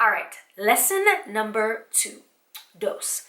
All right, lesson number 2, dos.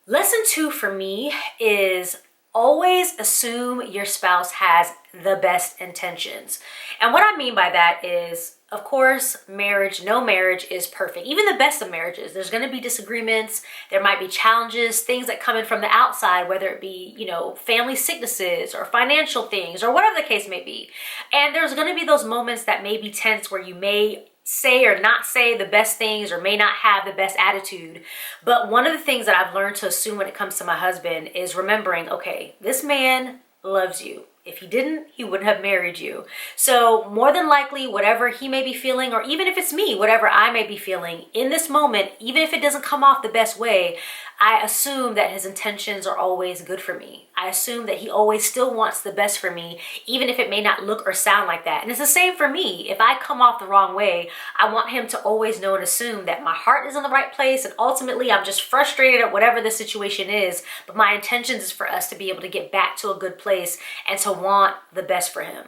Lesson 2 for me is always assume your spouse has the best intentions. And what I mean by that is, of course, no marriage is perfect. Even the best of marriages, there's going to be disagreements. There might be challenges, things that come in from the outside, whether it be, family sicknesses or financial things or whatever the case may be. And there's going to be those moments that may be tense where you may say or not say the best things or may not have the best attitude. But one of the things that I've learned to assume when it comes to my husband is remembering, okay, this man loves you. If he didn't, he wouldn't have married you. So more than likely, whatever he may be feeling, or even if it's me, whatever I may be feeling in this moment, even if it doesn't come off the best way, I assume that his intentions are always good for me. I assume that he always still wants the best for me, even if it may not look or sound like that. And it's the same for me. If I come off the wrong way, I want him to always know and assume that my heart is in the right place, and ultimately I'm just frustrated at whatever the situation is, but my intentions is for us to be able to get back to a good place and to want the best for him.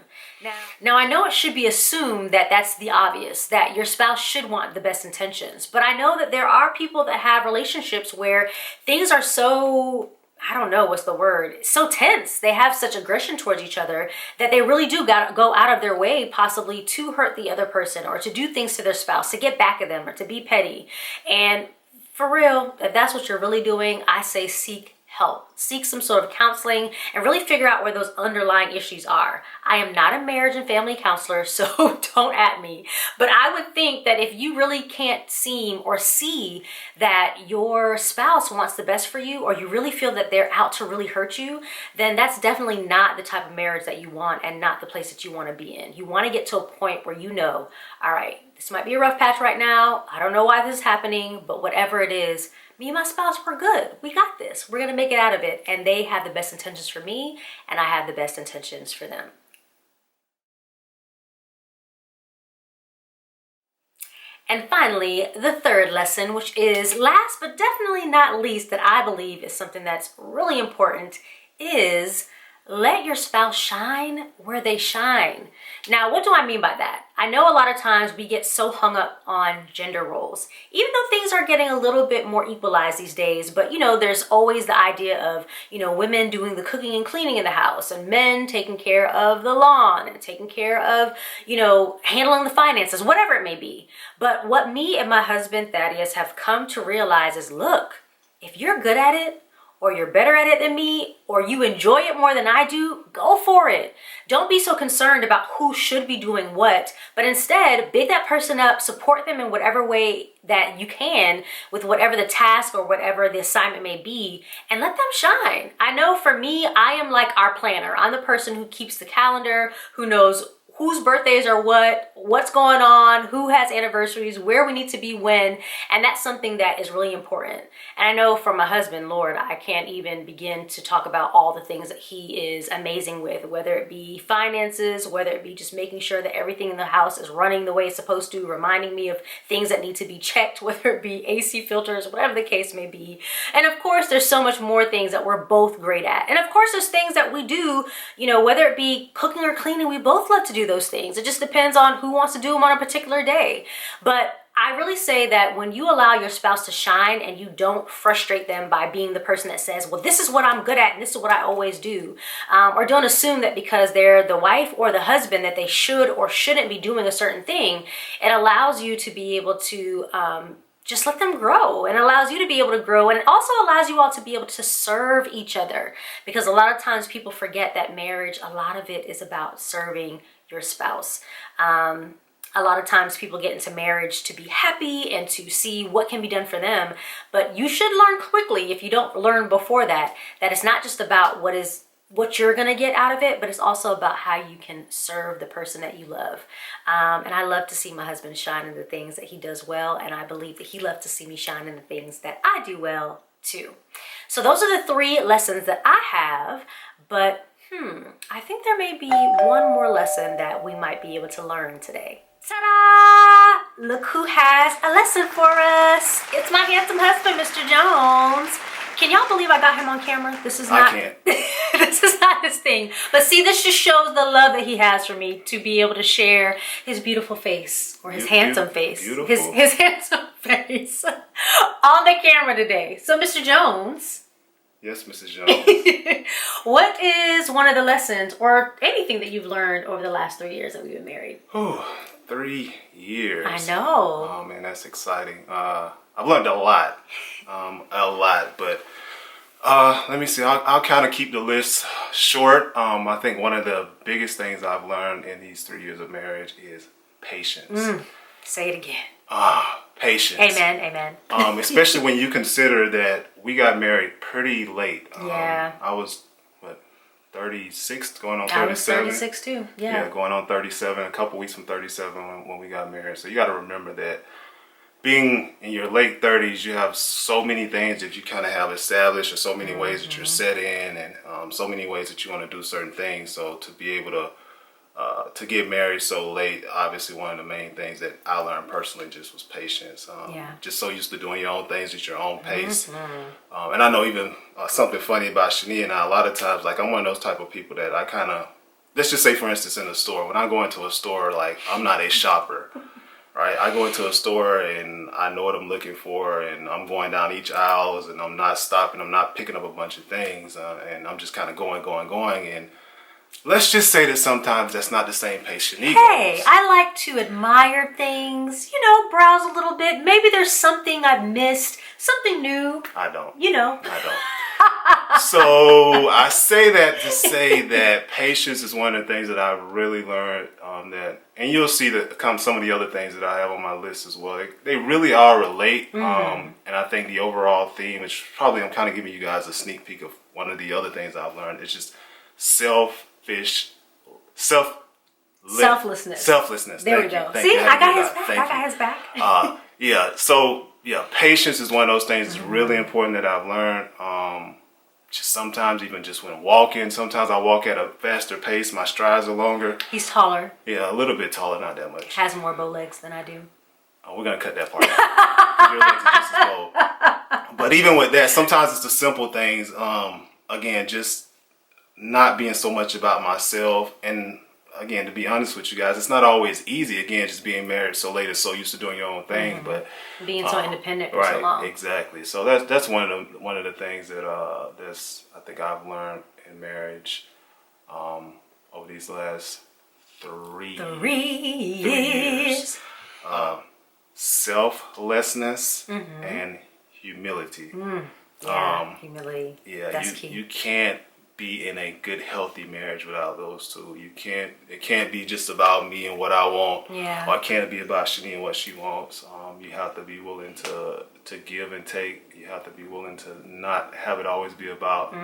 Now I know it should be assumed that that's the obvious, that your spouse should want the best intentions. But I know that there are people that have relationships where things are so, I don't know what's the word, so tense. They have such aggression towards each other that they really do go out of their way possibly to hurt the other person or to do things to their spouse, to get back at them or to be petty. And for real, if that's what you're really doing, I say seek help. Seek some sort of counseling and really figure out where those underlying issues are. I am not a marriage and family counselor, so don't at me. But I would think that if you really can't seem or see that your spouse wants the best for you, or you really feel that they're out to really hurt you, then that's definitely not the type of marriage that you want and not the place that you want to be in. You want to get to a point where all right, this might be a rough patch right now. I don't know why this is happening, but whatever it is, me and my spouse, we're good. We got this. We're going to make it out of it. And they have the best intentions for me, and I have the best intentions for them. And finally, the third lesson, which is last but definitely not least, that I believe is something that's really important, is let your spouse shine where they shine. Now, what do I mean by that? I know a lot of times we get so hung up on gender roles, even though things are getting a little bit more equalized these days. But, there's always the idea of, women doing the cooking and cleaning in the house, and men taking care of the lawn and taking care of, handling the finances, whatever it may be. But what me and my husband, Thaddeus, have come to realize is, look, if you're good at it, or you're better at it than me, or you enjoy it more than I do, go for it. Don't be so concerned about who should be doing what, but instead big that person up, support them in whatever way that you can with whatever the task or whatever the assignment may be, and let them shine. I know for me, I am like our planner. I'm the person who keeps the calendar, who knows whose birthdays are what's going on, who has anniversaries, where we need to be when, and that's something that is really important. And I know for my husband, Lord, I can't even begin to talk about all the things that he is amazing with, whether it be finances, whether it be just making sure that everything in the house is running the way it's supposed to, reminding me of things that need to be checked, whether it be AC filters, whatever the case may be. And of course, there's so much more things that we're both great at. And of course, there's things that we do, whether it be cooking or cleaning, we both love to do those things. It just depends on who wants to do them on a particular day. But I really say that when you allow your spouse to shine and you don't frustrate them by being the person that says, well, this is what I'm good at and this is what I always do, or don't assume that because they're the wife or the husband that they should or shouldn't be doing a certain thing, it allows you to be able to just let them grow, and allows you to be able to grow, and it also allows you all to be able to serve each other, because a lot of times people forget that marriage, a lot of it is about serving your spouse. A lot of times people get into marriage to be happy and to see what can be done for them, but you should learn quickly, if you don't learn before that, that it's not just about what you're gonna get out of it, but it's also about how you can serve the person that you love. And I love to see my husband shine in the things that he does well, and I believe that he loves to see me shine in the things that I do well too. So those are the 3 lessons that I have, but I think there may be one more lesson that we might be able to learn today. Ta-da! Look who has a lesson for us. It's my handsome husband, Mr. Jones. Can y'all believe I got him on camera? This is not. I can't. This is not his thing. But see, this just shows the love that he has for me to be able to share his beautiful face, or his handsome face. Beautiful. His handsome face on the camera today. So, Mr. Jones. Yes, Mrs. Jones. What is one of the lessons or anything that you've learned over the last 3 years that we've been married? Oh, 3 years. I know. Oh man, that's exciting. I've learned a lot, but let me see. I'll kind of keep the list short. I think one of the biggest things I've learned in these 3 years of marriage is patience. Say it again. Patience. Amen. Especially when you consider that we got married pretty late. Yeah. I was, 36, going on 37? I was 36 too, yeah. Going on 37, a couple weeks from 37 when we got married. So you got to remember that being in your late 30s, you have so many things that you kind of have established, or so many ways that you're set in, and so many ways that you want to do certain things. So to be able to get married so late, obviously one of the main things that I learned personally just was patience. Just so used to doing your own things at your own pace. And I know even something funny about Shani and I, a lot of times, like, I'm one of those type of people that I kind of, let's just say for instance in a store, when I go into a store, like, I'm not a shopper. Right, I go into a store and I know what I'm looking for, and I'm going down each aisles, and I'm not stopping, I'm not picking up a bunch of things, and I'm just kind of going, and let's just say that sometimes that's not the same pace Shani Hey, goes. I like to admire things, browse a little bit. Maybe there's something I've missed, something new. I don't. I don't. So I say that to say that patience is one of the things that I've really learned. And you'll see that come some of the other things that I have on my list as well. They really all relate. And I think the overall theme is probably, I'm kind of giving you guys a sneak peek of one of the other things I've learned. It's just selflessness. There we go. See, I got his back. So patience is one of those things that's really important that I've learned. Just sometimes, even just when walking, sometimes I walk at a faster pace. My strides are longer. He's taller. Yeah, a little bit taller, not that much. Has more bow legs than I do. Oh, we're gonna cut that part out. Your legs are just as bold. But even with that, sometimes it's the simple things. Again, just not being so much about myself. And again, to be honest with you guys, it's not always easy. Again, just being married so late and so used to doing your own thing, but being so independent for so long. Exactly. So that's one of the things that I think I've learned in marriage over these last 3 years. Selflessness and humility. Humility. Yeah, that's key. You can't be in a good, healthy marriage without those two. It can't be just about me and what I want. Yeah. Or it can't be about Shani and what she wants. You have to be willing to give and take. You have to be willing to not have it always be about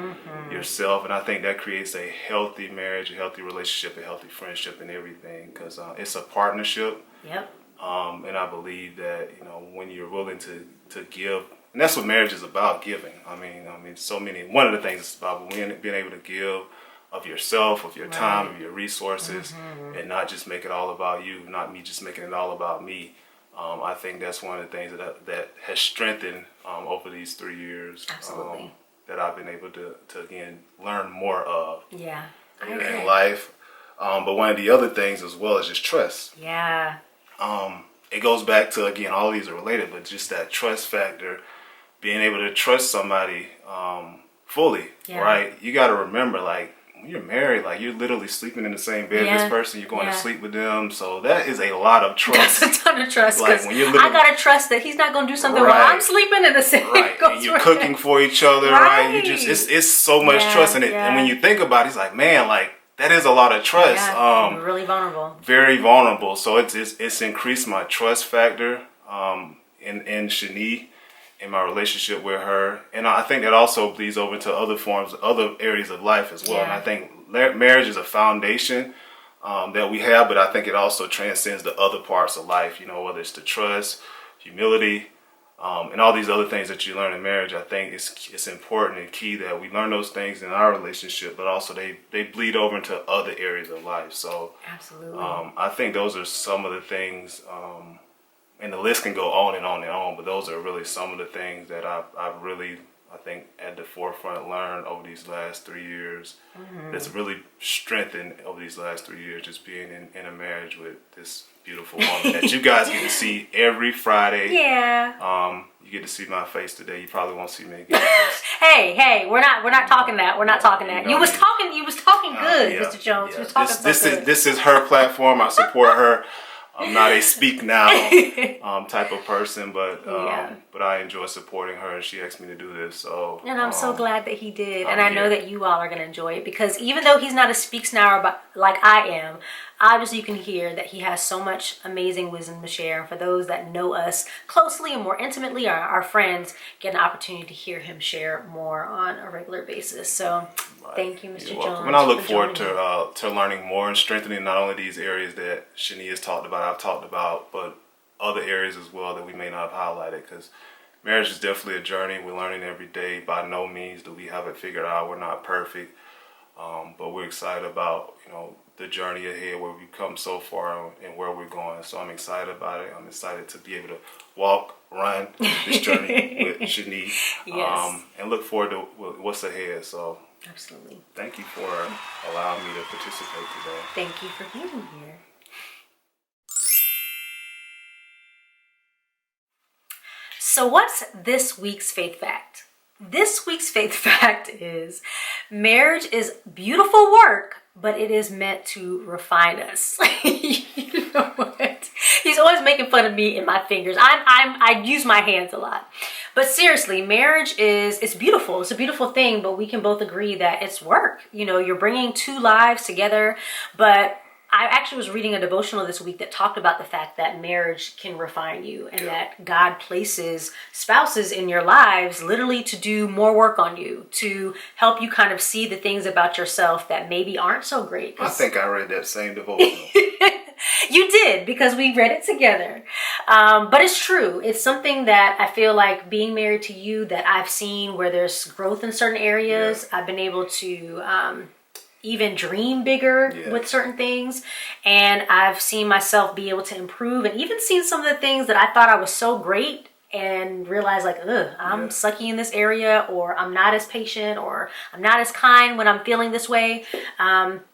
yourself. And I think that creates a healthy marriage, a healthy relationship, a healthy friendship, and everything, because it's a partnership. Yep. And I believe that when you're willing to give. And that's what marriage is about, giving. I mean, one of the things it's about being able to give of yourself, of your time, of your resources, and not just make it all about you, not me just making it all about me. I think that's one of the things that has strengthened over these 3 years. Absolutely. That I've been able to again, learn more of in life. But one of the other things as well is just trust. Yeah. It goes back to, again, all these are related, but just that trust factor. Being able to trust somebody fully, right? You got to remember, like, when you're married, like, you're literally sleeping in the same bed as this person. You're going to sleep with them. So that is a lot of trust. That's a ton of trust. Like, when you're I got to trust that he's not going to do something while I'm sleeping in the same bed. And you're cooking for each other, right? You just, it's so much trust in it. And when you think about it, it's like, man, like, that is a lot of trust. Yeah, really vulnerable. Very vulnerable. So it's increased my trust factor in Shani, in my relationship with her. And I think that also bleeds over into other areas of life as well. Yeah. And I think marriage is a foundation that we have, but I think it also transcends the other parts of life, whether it's the trust, humility, and all these other things that you learn in marriage. I think it's important and key that we learn those things in our relationship, but also they bleed over into other areas of life. So absolutely, I think those are some of the things, and the list can go on and on and on, but those are really some of the things that I've really I think, at the forefront learned over these last 3 years. That's really strengthened over these last 3 years, just being in a marriage with this beautiful woman that you guys get to see every Friday. Yeah. You get to see my face today. You probably won't see me again. Hey, we're not talking that. We're not talking that. You was talking good, Yeah, Mr. Jones. yeah. You was talking good. This is her platform. I support her. I'm not a speak now type of person, but I enjoy supporting her, and she asked me to do this. So, and I'm so glad that he did, and I know that you all are going to enjoy it, because even though he's not a speaks now like I am, obviously you can hear that he has so much amazing wisdom to share. And for those that know us closely and more intimately, our friends get an opportunity to hear him share more on a regular basis. So thank you, Mr. Jones. And I look forward to learning more and strengthening not only these areas that Shani has talked about, I've talked about, but other areas as well that we may not have highlighted, because marriage is definitely a journey. We're learning every day. By no means do we have it figured out. We're not perfect, but we're excited about, the journey ahead, where we've come so far and where we're going. So I'm excited about it. I'm excited to be able to run this journey with Shani, and look forward to what's ahead. So absolutely. Thank you for allowing me to participate today. Thank you for being here. So what's this week's faith fact? This week's faith fact is marriage is beautiful work, but it is meant to refine us. You know what? He's always making fun of me and my fingers. I use my hands a lot. But seriously, marriage it's beautiful. It's a beautiful thing, but we can both agree that it's work. You're bringing two lives together, but I actually was reading a devotional this week that talked about the fact that marriage can refine you, and that God places spouses in your lives literally to do more work on you, to help you kind of see the things about yourself that maybe aren't so great. I think I read that same devotional. You did, because we read it together. But it's true. It's something that I feel like, being married to you, that I've seen where there's growth in certain areas. I've been able to even dream bigger with certain things, and I've seen myself be able to improve, and even seen some of the things that I thought I was so great and realized like, I'm sucky in this area, or I'm not as patient, or I'm not as kind when I'm feeling this way,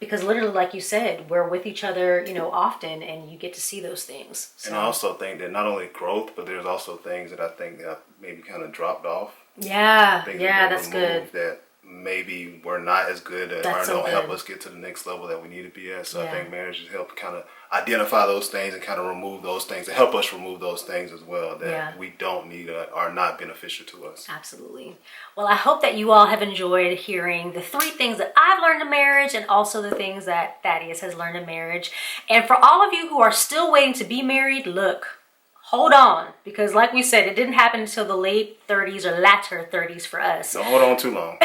because literally, like you said, we're with each other often, and you get to see those things. So. And I also think that not only growth, but there's also things that I think that I've maybe kind of dropped off. That's good. That maybe we're not as good at, or don't help us get to the next level that we need to be at. So I think marriage has helped kind of identify those things and kind of remove those things, and help us remove those things as well that we don't need or are not beneficial to us. Absolutely. Well, I hope that you all have enjoyed hearing the 3 things that I've learned in marriage, and also the things that Thaddeus has learned in marriage. And for all of you who are still waiting to be married, look, hold on, because like we said, it didn't happen until the late 30s or latter 30s for us. Don't hold on too long.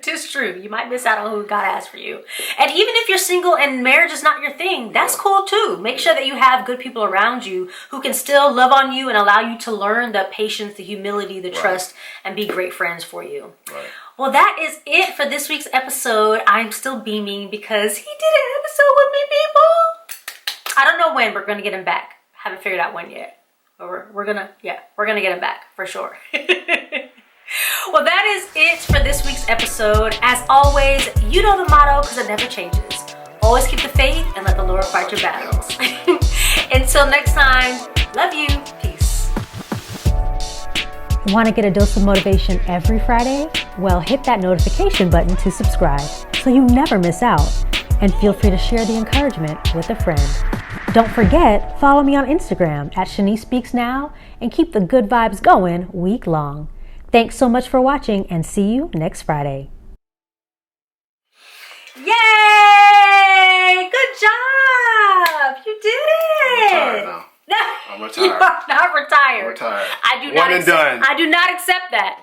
It's true. You might miss out on who God has for you. And even if you're single and marriage is not your thing, that's cool too. Make sure that you have good people around you who can still love on you and allow you to learn the patience, the humility, the trust, and be great friends for you. Right. Well, that is it for this week's episode. I'm still beaming because he did an episode with me, people. I don't know when we're going to get him back. Haven't figured out when yet. But we're gonna get him back for sure. Well, that is it for this week's episode. As always, you know the motto, because it never changes. Always keep the faith and let the Lord fight your battles. Until next time, love you. Peace. Want to get a dose of motivation every Friday? Well, hit that notification button to subscribe so you never miss out. And feel free to share the encouragement with a friend. Don't forget, follow me on Instagram at ShaniSpeaksNow, and keep the good vibes going week long. Thanks so much for watching, and see you next Friday. Yay! Good job! You did it! I'm retired now. I'm retired. You are not retired. I'm retired. I do not accept that.